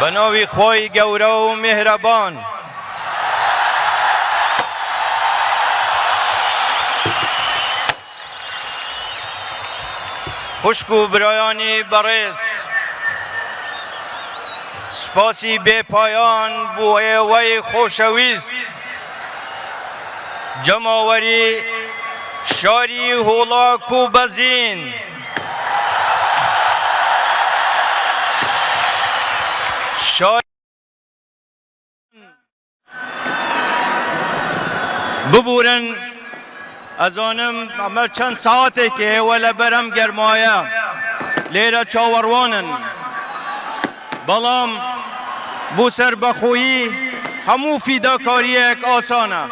بناوی خوی گوره و مهربان خوشک و برایانی بریز سپاسی بی پایان بو ایوی خوشویست جمعوری شاری هولاک و بزین شاری ببورن از آنم عمل چند ساعته که ولا برم گرمایه لیره چاوروانن بلام بو سر بخویی همو فیداکاری یک آسانه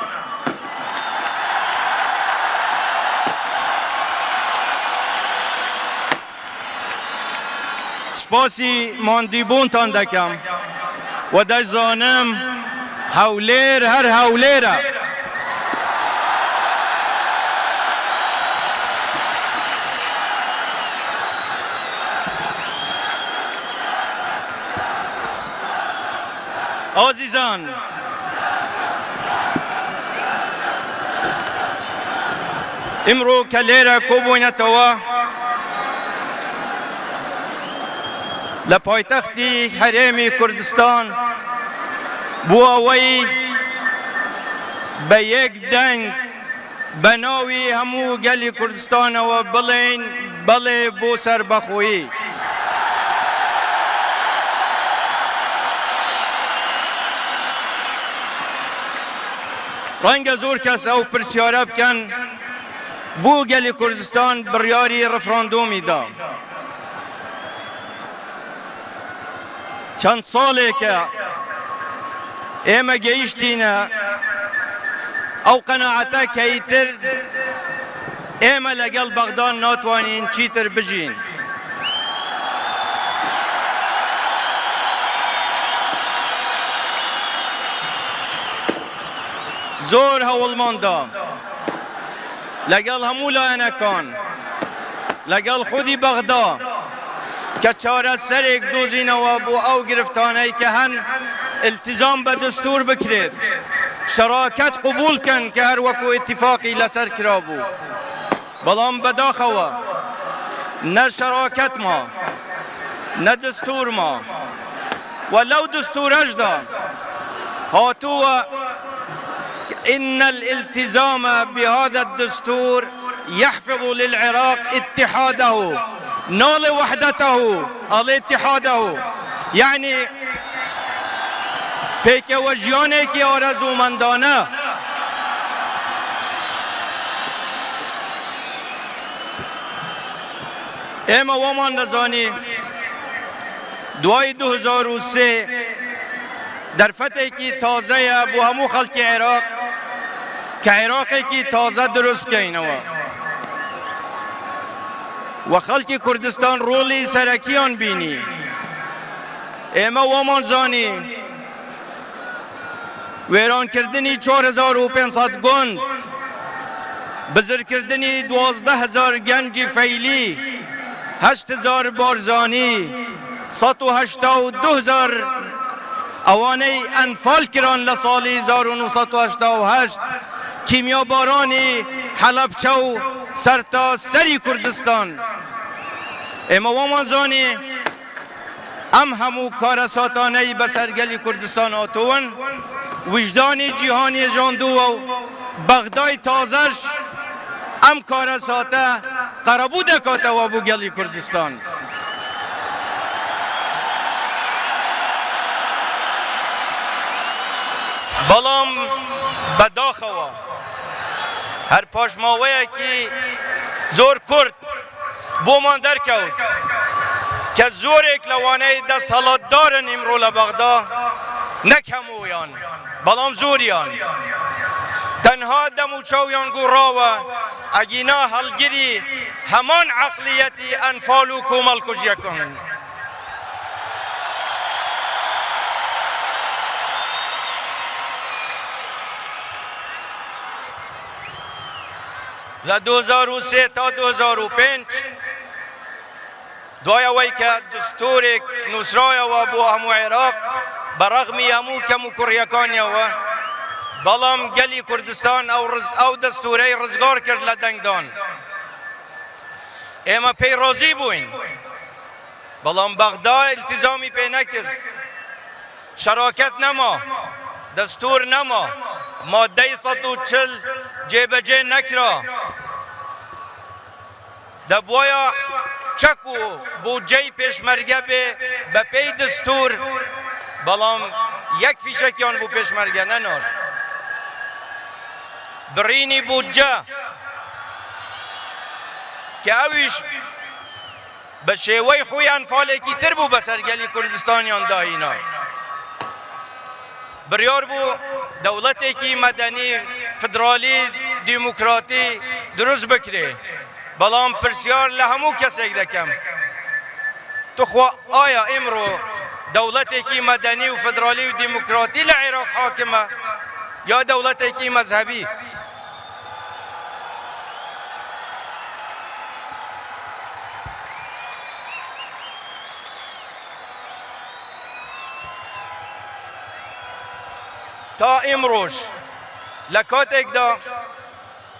سپاسی ماندیبون تان دکم و در زانم هولیر هر هولیره عزیزان امرو کلیره کوبونتوا لپایتختی حریم کردستان بواوی به یک دنگ بناوی همو گلی کردستان و بلین بله بو سر بخویی رنگ زور کس او پرسیاره بکن بو گلی کردستان بریاری رفراندومی دا چند ساله که ایمه گیشتینه او قناعته که ایتر ایمه لگل بغدان ناتوانین چیتر بجین زور هولماندا لگل همو لاینکان لگل خودی بغدا که چاره سرک دوزینه و بو او گرفتانه که هن التزام به دستور بکرید شراکت قبول کن که هر وکو اتفاقی لسر کرابو بلام بداخوه نه شراکت ما نه دستور ما ولو دستور اجدا هاتوا إن الالتزام بهذا الدستور يحفظ للعراق اتحاده نال وحدته اتحاده يعني پیک وجیانه که آرزومندانه اما ومان نزانی دوای 2003 در فتحی که تازه بو همو خلق عراق که عراقی که تازه درست کینوا و خلق کردستان رولی سرکیان بینی اما ومان زانی ویران کردنی 4500 گند بزر کردنی 12000 گنج فیلی 8000 بارزانی 182000 اوانه انفال کران لسالی 1988 کیمیا بارانی حلبچه و سرتا سری کردستان اما وامانزانی ام همو کارساتانه بسرگلی کردستان آتون وجدانی جهانی جاندو و بغدای تازش ام کارساته قربو دکاته و بوگلی کردستان بلام بداخوا هر پاشماوه که زور کرد بومان در کود که زور اکلوانه دست حالات دارن امرو لبغدا نکمویان بلام زوریان تنها دموچویان گراوه اگینا حلگیری همان عقلیتی انفالو کومل کجیه کنن ل 2003 تا 2005 دوای وی که دستورێک نووسرایەوە بۆ هەموو عێراق بەڕەغمی هەموو کەم و کوڕیەکانیەوە بەڵام گەلی کوردستان ئەو دەستورەی ڕزگار کرد لە دەنگدان ئێمە پێی ڕۆزی بووین بەڵام بەغدا ئیلتیزامی پێ نەکرد شەراکەت نەما دەستور نەما مادەی 140 جێبەجێ نەکرا دەبوایە چەک و بودجەی پێشمەرگە بێ بە پێی دستور بەڵام یەک فیشەکیان بوو پێشمەرگە نەنۆر برینی بودجە کە ئەویش بە شێوەی خۆیان فالێکی تر بوو بە سەرگەلی کوردستانیان داهینا بڕیار بوو دەوڵەتێکی مەدەنی فدرالی دیموکراتی دروست بکرێ بەڵام پرسیار لە هەموو کەسێک دەکەم توخوا ئایا ئێمڕۆ دەوڵەتێکی مەدەنی و فدرالی و دیموکراتی لە عێراق حاکمە یا دەوڵەتێکی مەذهبی تا ئیمڕۆژ لە کاتێکدا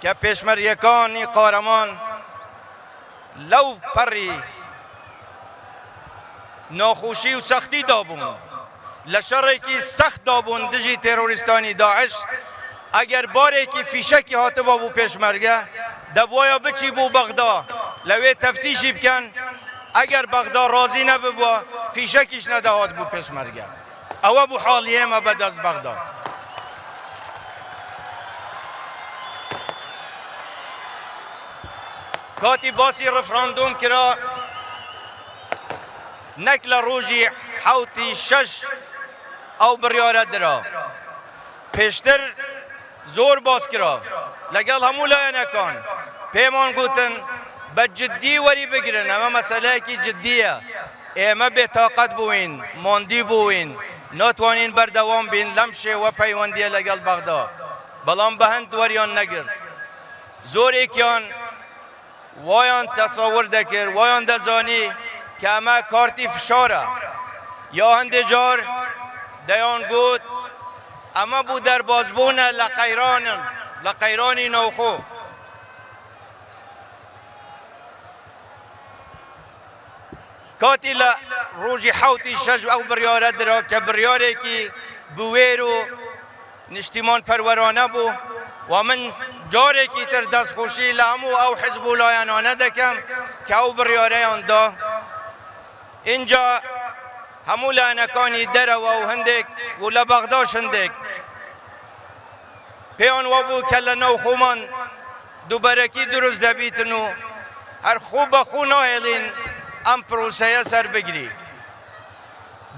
کە پێشمەرگەکانی قارەمان لەو پەڕی ناخۆشی و سەختی دابوون لە شەڕێکی سەخت دابوون دژی تێرۆریستانی داعش ئەگەر بارێکی فیشەکی هاتبووە بوو پێشمەرگە دەبوایە بچی بوو بەغدا لەوێ تەفتیشی بکەن ئەگەر بەغدا ڕازی نەببووە فیشەکیش نەداهات بوو پێشمەرگە ئەوە بوو حاڵی ئێمە بەدەست بەغدا کاتی باسی ڕفراندۆم کرا نەک لە ڕۆژی حەوتی شەش ئەو بڕیارە درا پێشتر زۆر باس کرا لەگەڵ هەموو لایەنەکان پێمان گوتن بە جددی وەری بگرن ئەمە مەسەلەیەکی جددیە ئێمە بێتاقەت بووین ماندی بووین ناتوانین بەردەوام بین لەم شێوە پەیوەندیە لەگەڵ بەغدا بەڵام بە هەند وەریان نەگرت زۆرێکیان وایان تەسەور دەکرد وایان دەزانی کە ئەمە کارتی فشارە یا هەندێک جار دەیان گوت ئەمە بوو دەربازبوونە لە قەیرانی ناوخۆ کاتی لە ڕۆژی حەوتی شەش ئەو بڕیارە درا کە بڕیارێکی بوێر و نیشتیمان پەروەرانە بوو و من جارێکی تر دەستخۆشی لە هەموو ئەو حیزب و لایەنانە دەکەم کە ئەو بڕیارەیان دا اینجا هەموو لایەنەکانی دەرەوە و هەندێک و لە بەغداش هەندێک پێیان وابوو کە لە ناو خۆمان دووبەرەکی دروست دەبیتن و هەر خوو بە خوو ناهێڵین ئەم پرۆسەیە سەر بگری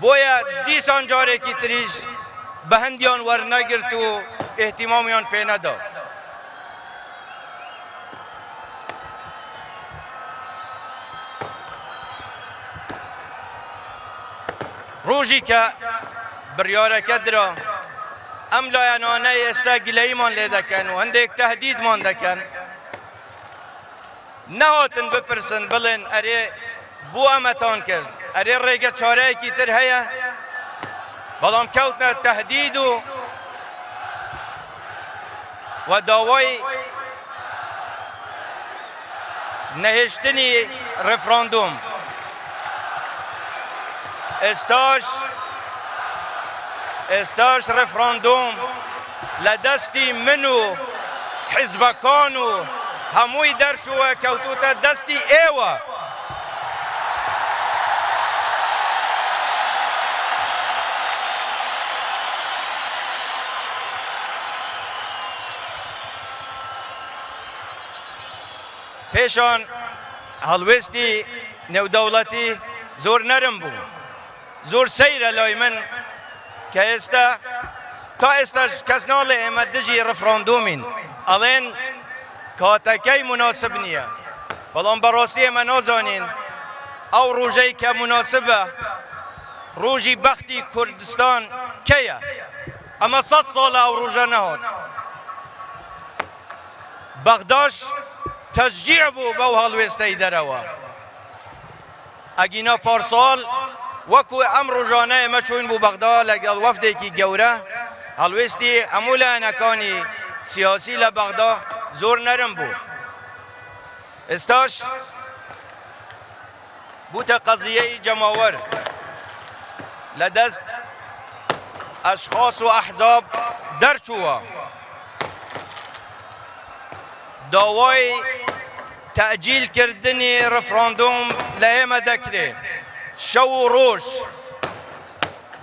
بۆیە دیسان جارێکی تریش بە هەندیان وەرنەگرت و احتیمامیان پێ نەدا ڕۆژی کە بڕیارەکە درا ئەم لایەنانەی ئێستا گلەییمان لێ دەکەن و هەندێک تەهدیدمان دەکەن نەهاتن بپرسن بڵێن ئەرێ بۆ ئەمەتان کرد ئەرێ ڕێگە چارەیەکی تر هەیە بەڵام کەوتنە تەهدید و داوای نەهێشتنی ڕفراندۆم ئێستاش ڕفراندۆم لە دەستی من و حیزبەکان و هەمووی دەرچووە کەوتوتە دەستی ئێوە پێشان هەڵوێستی نێودەوڵەتی زۆر نەرم بوو زۆر سەیرە لای من کە ئێستا تا ئێستاش کەس ناڵێ ئێمە دژی ڕفراندۆمین ئەڵێن کاتەکەی مناسب نییە بەڵام بەڕاستی ئێمە نازانین ئەو ڕۆژەی کە مناسبە ڕۆژی بەختی کوردستان کەیە ئەمە 100 ساڵە ئەو ڕۆژە نەهات بەغداش تەشجیع بوو بەو هەڵوێستەی دەرەوە ئەگینا پارساڵ وەکو ئەم ڕۆژانە ئێمە چوین بوو بەغدا لەگەڵ وەفدێکی گەورە هەڵوێستی هەموو لایەنەکانی سیاسی لە بەغدا زۆر نەرم بوو. ئێستاش بوتە قەزیەی جەماوەر لە دەست ئەشخاص و ئەحزاب دەرچووە. داوای تەعجیلکردنی ڕفراندۆم لە ئێمە دەکرێت. شەو و ڕۆژ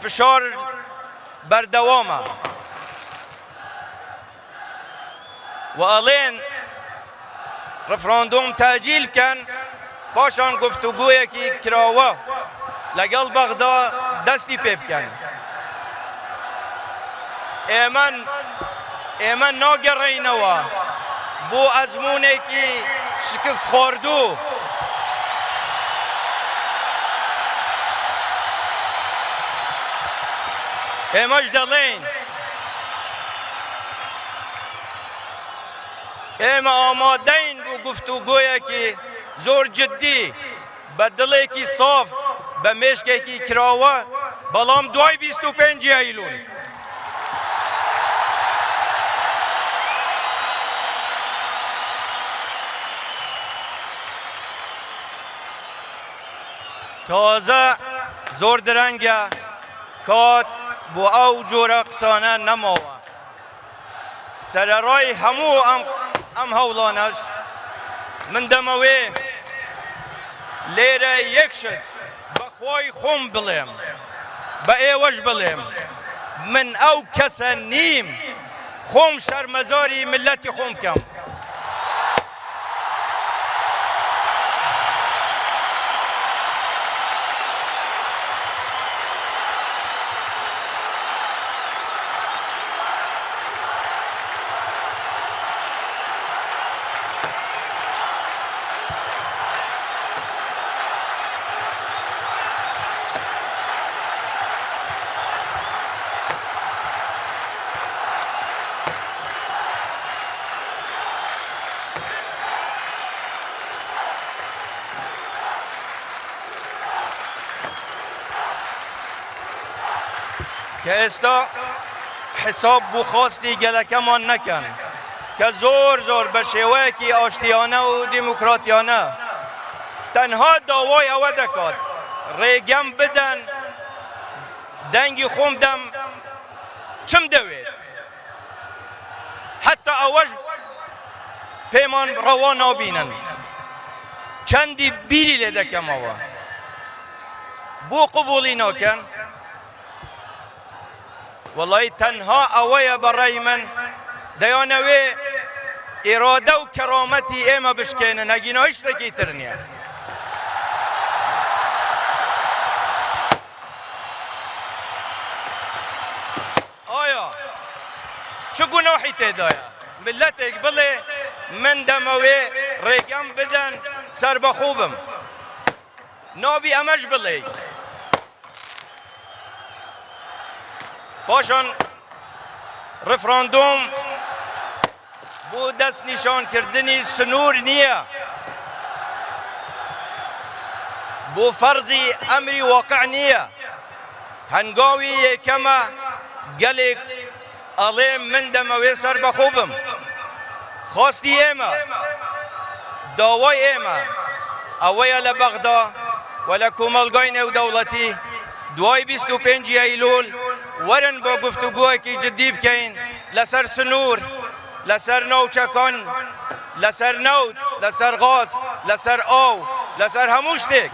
فشار بەردەوامە و ئەڵێن ڕفراندۆم تەعجیل بکەن پاشان گفتوگویەکی کراوە لەگەڵ بەغدا دەستی پێ بکەن. ئێمە ناگەڕێینەوە بۆ ئەزمونێکی شکست خواردوو. ئێمەش دەڵێن ئێمە ئامادەین بۆ گفتوگویەکی زۆر جددی بە دڵێکی ساف بە مێشکێکی کراوە بەڵام دوای 25 ئەیلول. تازە زۆر درەنگە کات بۆ ئەو جۆرە قسانە نەماوە. سەرەڕای هەموو ئەم هەوڵانەش من دەمەوێ لێرە یەک شت بەخوای خۆم بڵێم بە ئێوەش بڵێم من ئەو کەسە نیم خۆم شەرمەزاری ملەتی خۆم بکەم. کە ئێستا حساب بوو خۆستی گەلەکەمان نەکەن کە زۆر بە شێوەیەکی ئاشتیانە و دیموکراتیانە تەنها داوای ئەوە دەکات ڕێگەم بدەن دەنگی خۆم دەم چم دەوێت. حتا ئەوەش پێمان ڕەوا نابینن. چەندی بیری لێ دەکەمەوە بۆ قبوڵی ناکەن. وەڵی تەنها ئەوەیە بەڕای من دەیانەوێ ئێرادە و کەرامەتی ئێمە بشکێنن ئەگینا هیچ شتێکی تر نییە. ئایا چ گوناحی تێدایە ملەتێک بڵێ من دەمەوێ ڕێگەم بدەن سەر بەخوو بم؟ نابی ئەمەش بڵێ. پاشان ڕفراندۆم بۆ دەست نیشانکردنی سنوور نییە، بۆ فەرزی ئەمری واقع نییە. هەنگاوی یەکەمە گەلێک ئەڵێ من دەمەوێ سەر بەخۆ بم. خواستی ئێمە داوای ئێمە ئەوەیە لە بەغدا و لە کۆمەڵگای نێودەوڵەتی دوای 25 ئەیلول وەرن بۆ گفتوگویەکی جددی بکەین لەسەر سنوور، لەسەر ناوچەکان، لەسەر نەوت، لەسەر غاز، لەسەر ئاو، لەسەر هەموو شتێک.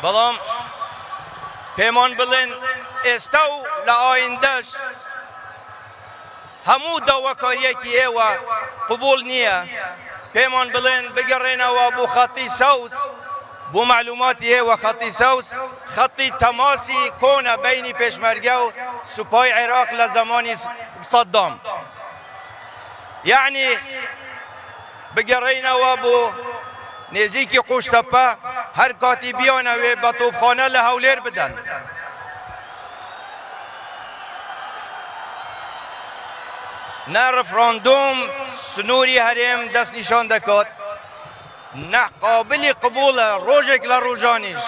بەڵام پێمان بڵێن ئێستا و لە ئایندەش هەموو داواکاریەکی ئێوە قبول نییە. پێمان بڵێن بگەڕێنەوە بۆ خەتی سەوز. بۆ معلوماتی ئێوە خەتی سەوز خەتی تەماسی کۆنە بەینی پێشمەرگە و سوپای عێراق لە زەمانی سەدام. یعنی بگەڕێنەوە بۆ نێزیکی قوشتەپە هەر کاتی بیانەوێ بە تۆپخانە لە هەولێر بدەن. نه رفراندوم سنوری هریم دست نشان دکات نه قابل قبول روژک لروجانیش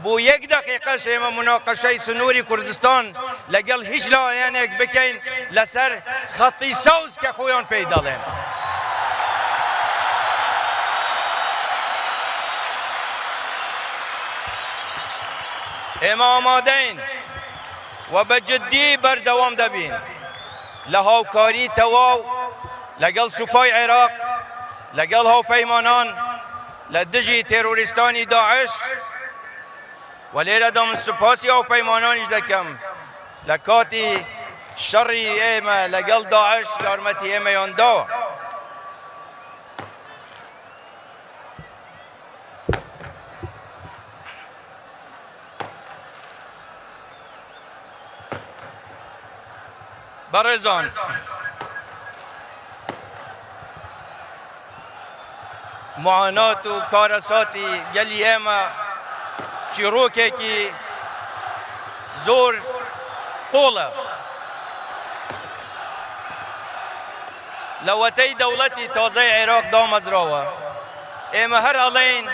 بو یک دقیقه شما مناقشه سنوری کردستان لگل هیچ لایانک بکین لسر خطی سوز که خویان پیدا لین اما آمادین و بجدی بردوام دبین لهاوکاری تواو لگل سپای عراق لگل هاو پیمانان لدجی تروریستانی داعش و لیره دام سپاسی هاو پیمانانیش دکم لکاتی شری ایمه لگل داعش یارمتی ایمه یاندا برزان معانات و کارساتی گلی ایمه چیروکه کی زور قوله لوتی دولتی تازه عراق دام از راوه ایمه هر علین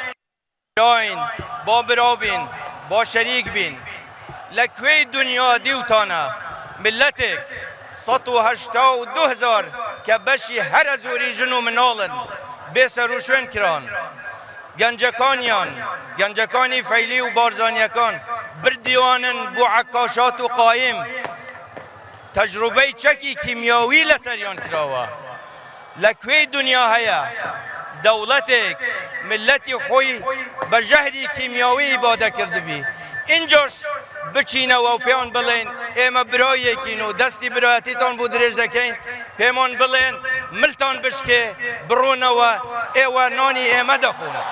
با برابین با شریک بین لکوی دنیا دیوتانه ملتك 182,000 كبشي هر زوري جنو منالن بسروشون كران گنجکانی فیلی و بارزانیکان بردیوانن بو عکاشات و قایم تجربه چکی کیمیاوی لسریان کراوه لکوی دنیا هیا دولتك ملتی خوی بجهری کیمیاوی عباده کرده بی اینجاش بچینه و پیان بلین ایمه برای کین و دستی برایتیتان بود درج دکین پیمان بلین ملتان بشکه برونه و ایوه نانی ایمه دخونه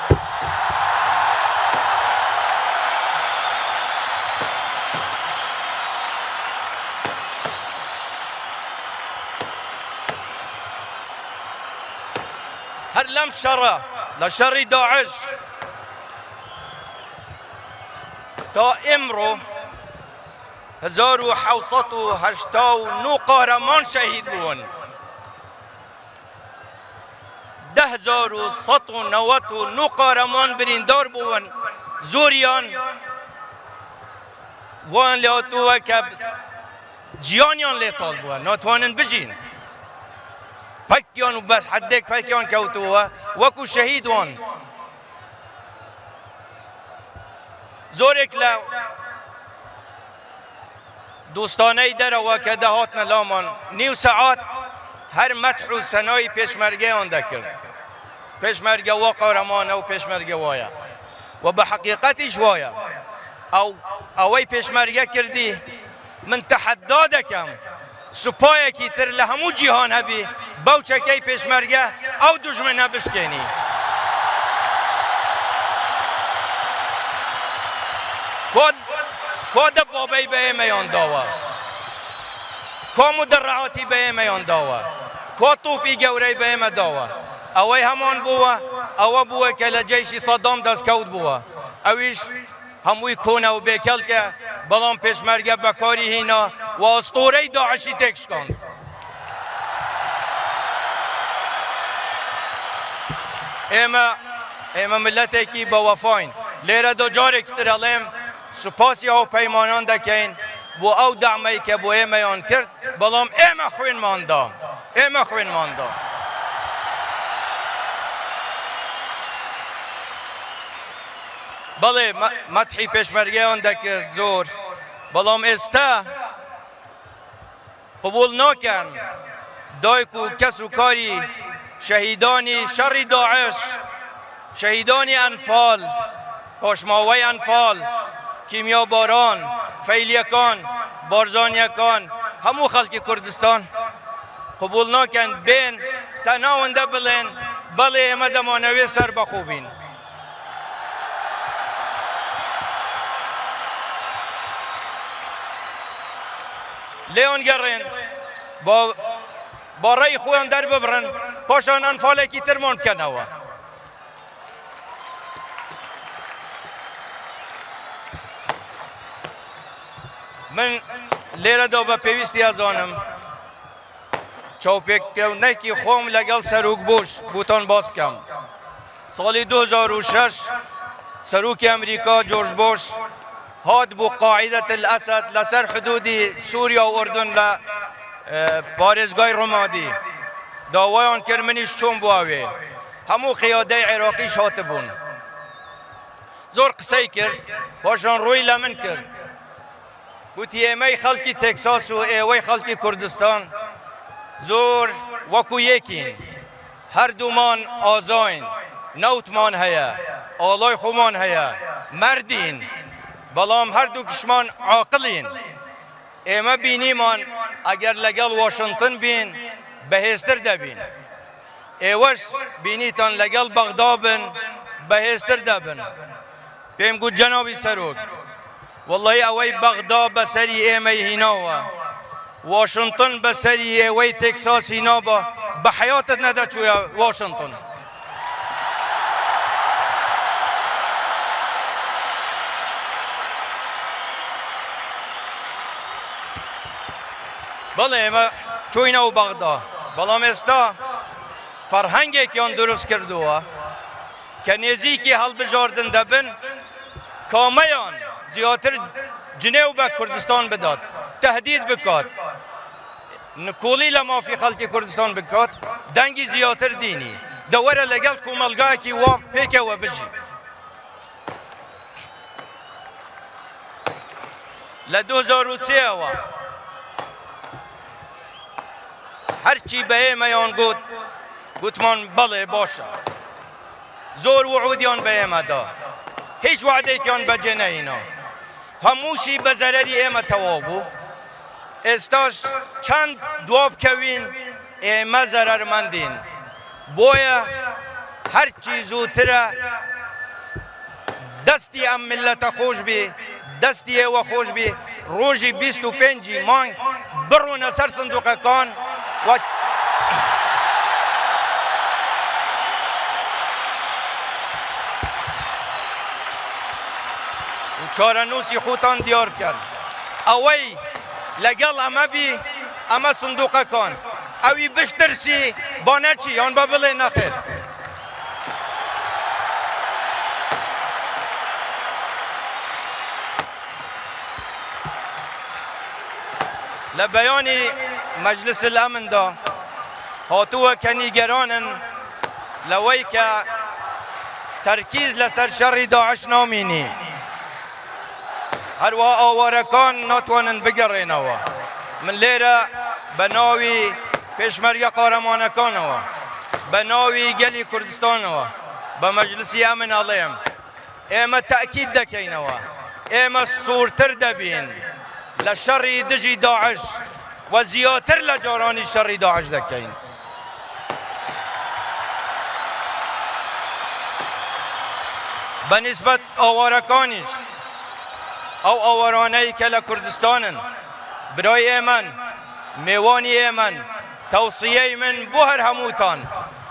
هر لم شره لشر داعش تا امرو 1789 قهرمان شهید بون 10,199 قهرمان بریندار بون زوریان وان لیاتو که جیانیان لیتال بون ناتوانن بجین پکیان و بس حدک پکیان کوتوه وکو شهید وان زورک لو دوستانه در و که دهاتنا لامان نیو ساعت هر مدح و سنای پیشمرگه آنده کرد پیشمرگه و قهرمان و پیشمرگه وایا و به حقیقتش وایا اوی پیشمرگه کردی من تحدا دکم سپایه کی تر لهمو جیهان هبی باوچکی پیشمرگه او دشمنه بشکنی کود بابی به ایمیان داوا کو مدرعاتی به ایمیان داوا کو توپی گوری به ایم داوا اوی همان بوا او بوا که لجیشی صدام دست کود بوا اویش هموی کونه و بیکل که بلان پیشمرگه بکاری هینا و اسطوره داعشی تکش کند ایمه ملتی که با وفاین لیره دو جاری کتر علیم سپاسی او پیمانان دکین بو او دعمی که بو ایمیان کرد بلام ایمه خوین ماندا بله مدحی پیشمرگه آن دکرد زور بلام استه قبول نکن دایکو کس و کاری شهیدانی شر داعش شهیدانی انفال پاشماوی انفال کیمیا باران فیلیکان بارزانیکان همو خلق کردستان قبول نکن بین تناونده بلین بله امده مانوی سر بخوبین لیون گرین با رای خویان در ببرن پاشان انفاله کی ترموند کنوا من لیره دا به پیوستی از آنم چاوپێککەونێکی خۆم لەگەڵ سەرۆک بوش بوتان باز بکەم. ساڵی 2006 سەرۆکی ئەمریکا جۆرج بوش هات بۆ قاعیدەت الئەسەد لەسەر حدودی سووریا و ئوردن لە پارێزگای ڕۆمادی داوایان کرد منیش چۆن بواوێ هەموو قیادەی عێراقیش هاتبوون زۆر قسەی کرد پاشان ڕووی لە من کرد گوتی ئێمەی خەڵکی تێکساس و ئێوەی خەڵکی کوردستان زۆر وەکو یەکین هەردوومان ئازاین نەوتمان هەیە ئاڵای خۆمان هەیە مەردین بەڵام هەردووکیشمان عاقڵین ئێمە بینیمان ئەگەر لەگەڵ واشنگتن بین بەهێزتر دەبین ئێوەش بینیتان لەگەڵ بەغدا بن بەهێزتر دەبن پێم گوت جەنابی سەرۆک وەڵڵی ئەوەی بەغدا بەسەری ئێمەی هیناوە واشنگتن بەسەری ئێوەی تێکساس هینابە بە حەیاتت نەدەچوویە واشنگتن بەڵێ ئێمە چووینەوە بەغدا بەڵام ئێستا فەرهەنگێکیان دروست کردووە کە نێزیکی هەڵبژاردن دەبن کامەیان زیاتر جنێو بە کوردستان بدات تهدید بکات نکۆڵی لە مافی خەڵکی کوردستان بکات دەنگی زیاتر دینی دەوەرە لەگەڵ کۆمەلگایەکی وا پێکەوە بژی لە 2003ەوە هەرچی بە ئێمەیان گوتمان بەڵێ باشە زۆر وعودیان بە ئێمەدا هیچ وعدێکیان بەجێ نەهێنا هەمووشی بە زەرەری ئێمە تەواو بوو ئێستاش چەند دوا بکەوین ئێمە زەرەرمەندین بۆیە هەرچی زووترە دەستی ئەم میلەتە خۆش بێ دەستی ئێوە خۆش بێ ڕۆژی 25 مانگ بڕۆنە سەر سندوقەکان و چارەنووسی خۆتان دیار کرد ئەوەی لەگەڵ ئەمە بی ئەمە سندوقەکان ئەوی بشترسی با نەچی یان بە بڵێ نەخێر لە بەیانی مەجلس الئەمندا هاتووە کە نیگەرانن لەوەی کە تەرکیز لەسەر شەڕی داعش نامینی هەروەها ئاوارەکان ناتوانن بگەڕێنەوە من لێرە بە ناوی پێشمەرگە قارەمانەکانەوە بە ناوی گەلی کوردستانەوە بە مەجلسی ئەمن ئەڵێم ئێمە تەئکید دەکەینەوە ئێمە سوورتر دەبین لە شەڕی دژی داعش و زیاتر لە جارانی شەڕی داعش دەکەین بە نیسبەت ئاوارەکانیش ئەو ئاوارانەی کە لە کوردستانن برای ئێمەن میێوانی ئێمەن تەوسیەی من بۆ هەر هەمووتان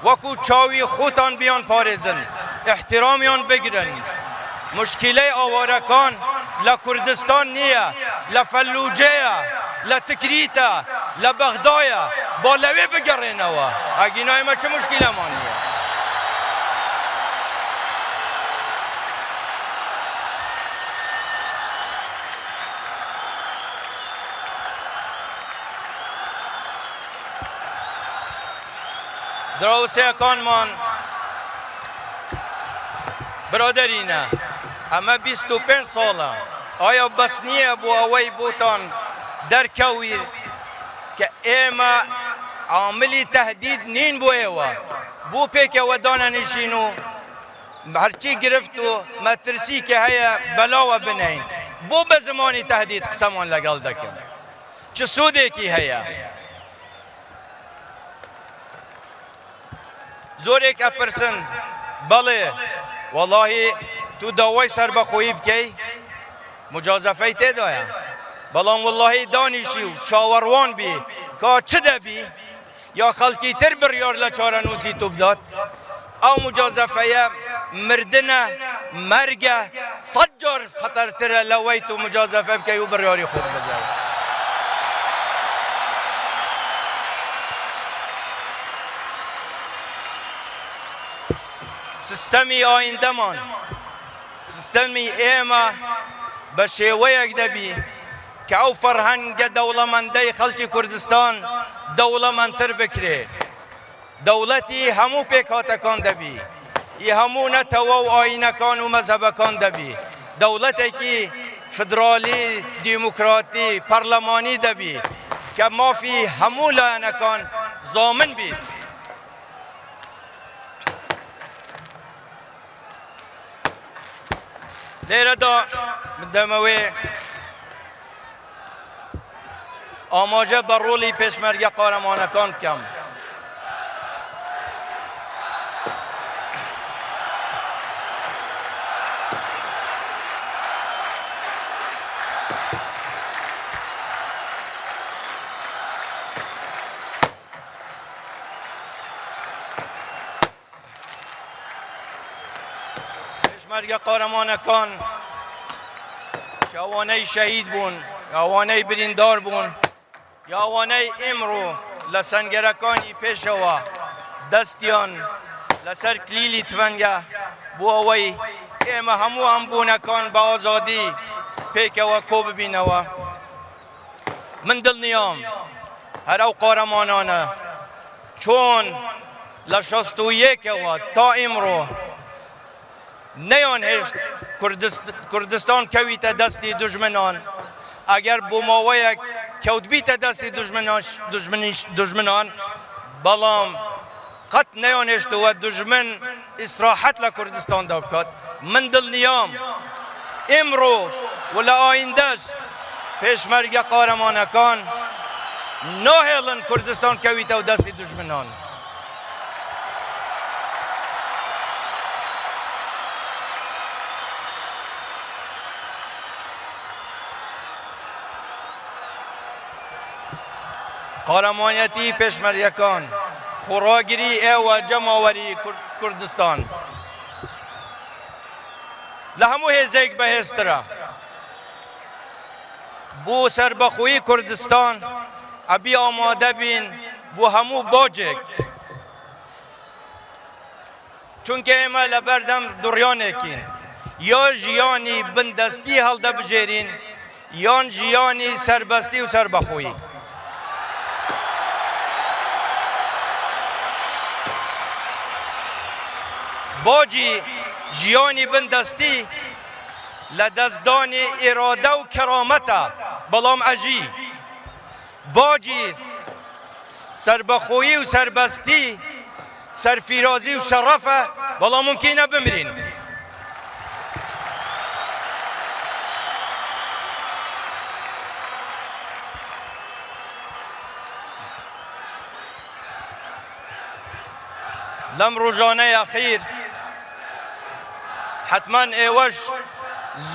وەکو چاوی خۆتان بیان پارێزن احترامیان بگرن مشکلەی ئاوارەکان لە کوردستان نییە لە فەلوجەیە لە تکریتە لە بەغدایە با لەوێ بگەڕێنەوە ئەگینا ئێمە چه مشکلەمان نییە دراوسەکانمان برادرینە ئەمە 25 ساڵە ئایا بەس نییە بۆ ئەوەی بۆتان دەرکەوی کە ئێمە عاملی تەهدید نین بۆ ئێوە بۆ پێکەوە دانەنیشین و هەرچی گرفت و مەترسی کە هەیە بەلاوە بنین بۆ بە زمانی تەهدید قسەمان لەگەڵ دەکەن چ سوودێکی هەیە زۆرێک ئەپرسن بەڵێ وەڵاهی تو داوای سەربەخۆیی بکەی مجازەفەی تێدایە بەڵام وەڵاهی دانیشی و چاوەڕوان بی کا چ دەبی یا خەڵکی تر بڕیار لە چارەنووسی تو بدات ئەو مجازەفەیە مردنە مەرگە 100 جار خەتەرترە لەوەی تو مجازەفە بکەی و بڕیاری خۆت بدەی سیستمی آیندەمان سیستمی ئێمە بە شێوەیەک دەبی کە ئەو فەرهەنگە دەوڵەمەندەی خەڵکی کوردستان دەوڵەمەندتر بکرێ دەوڵەتی هەموو پێکهاتەکان دەبی هەموو نەتەوە و ئاینەکان و مەزهەبەکان دەبی دەوڵەتێکی فدرالی دیموکراتی پەرلەمانی دەبی کە مافی هەموو لایەنەکان زامن بیت لێرەدا دەمەوێ ئاماژە بە ڕۆڵی پێشمەرگە قارەمانەکان بکەم پێشمەرگە قارەمانەکان ئەوانەی شەهید بوون ئەوانەی بریندار بوون یا ئەوانەی ئیمڕۆ لە سەنگەرەکانی پێشەوە دەستیان لەسەر کلیلی تفەنگە بۆ ئەوەی ئێمە هەموو هەمبوونەکان بە ئازادی پێکەوە کۆ ببینەوە من دڵنیام هەر ئەو قارەمانانە چۆن لە 61ەوە تا ئیمڕۆ نەیان هێشت کوردستان کەویتە دەستی دوژمنان ئەگەر بۆ ماوەیەک کەوت بیتە دەستی دوژمنان بەڵام قەت نەیان هێشتەوە دوژمن ئیسراحەت لە کوردستاندا بکات من دڵنیام ئیمڕۆ و لە ئایندەش پێشمەرگە قارەمانەکان ناهێڵن کوردستان کەویتەوە دەستی دوژمنان قارەمانەتی پێشمەرگەکان خۆڕاگیری ئێوە جەماوەری کوردستان لە هەموو هێزێک بەهێزترە بۆ سەربەخۆیی کوردستان ئەبی ئامادە بین بۆ هەموو باجێک چونکە ئێمە لە بەردەم دوڕیانێکین یا ژیانی بندەستی هەڵدەبژێرین یان ژیانی سەربەستی و سەربەخۆیی باجی ژیانی بندەستی لە دەستدانی ئێرادە و کەرامەتە بەڵام ئەژی باجی سەربەخۆیی و سەربەستی سەرفیرازی و شەڕەفە بەڵام ممکینە بمرین لەم ڕۆژانەی ئەخیر حتما ئێوەش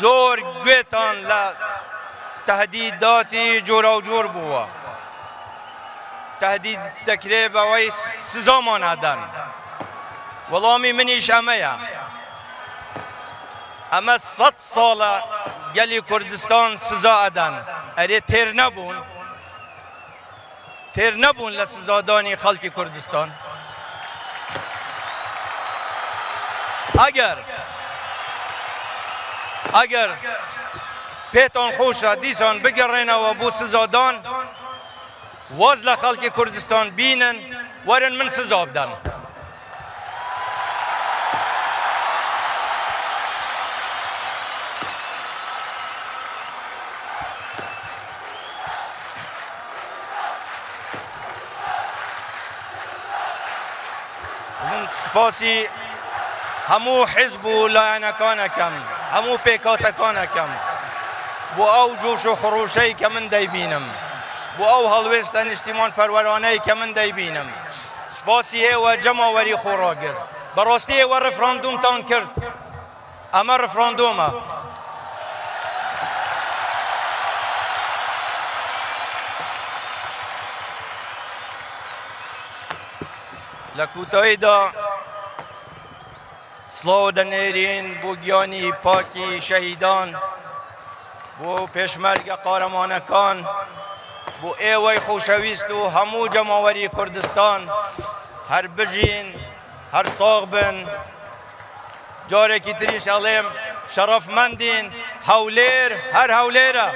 زۆر گوێتان لە تەهدیداتی جۆرە و جۆر بووە تەهدید دەکرێت بەوەی سزامان ئەدەن وەڵامی منیش ئەمەیە ئەمە 100 ساڵە گەلی کوردستان سزا ئەدەن ئەرێ تێر نەبوون لە سزادانی خەڵکی کوردستان ئەگەر پێتان خۆشە دیسان بگەڕێنەوە بۆ سزادان واز لە خەڵکی کوردستان بینن وەرن من سزا بدەن من سپاسی هەموو حیزب و لایەنەکانەکەم هەموو پێکهاتەکانەکەم بۆ ئەو جۆش و خڕوشەی کە من دەیبینم بۆ ئەو هەڵوێستە نیشتیمان پەروەرانەی کە من دەیبینم سپاسی ئێوە جەماوەری خۆڕاگر بەڕاستی ئێوە ڕفراندومتان کرد ئەمە ڕفراندۆمە لە کوتاییدا سڵاو دەنێرین بۆ گیانی پاکی شەهیدان بۆ پێشمەرگە قارەمانەکان بۆ ئێوەی خۆشەویست و هەموو جەماوەری کوردستان هەر بژین هەر ساغ بن جارێکی تریش ئەڵێم شەڕەفمەندین هەولێر هەر هەولێرە